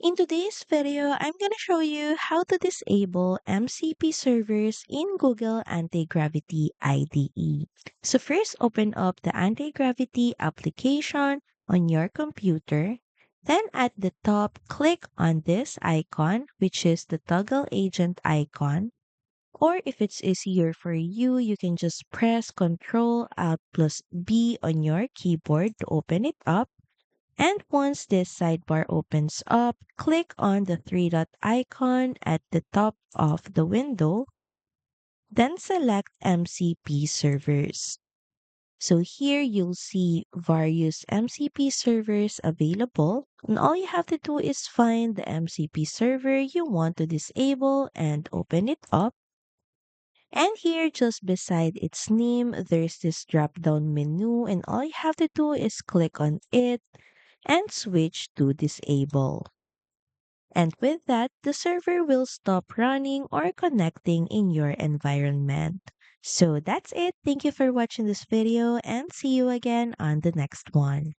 In today's video, I'm going to show you how to disable MCP servers in Google Antigravity IDE. So first, open up the Antigravity application on your computer. Then at the top, click on this icon, which is the toggle agent icon. Or if it's easier for you, you can just press Ctrl Alt plus B on your keyboard to open it up. And once this sidebar opens up, click on the three dot icon at the top of the window, then select MCP servers. So here you'll see various MCP servers available, and all you have to do is find the MCP server you want to disable and open it up. And here, just beside its name, there's this drop down menu, and all you have to do is click on it and switch to disable. And with that, the server will stop running or connecting in your environment. So that's it. Thank you for watching this video and see you again on the next one.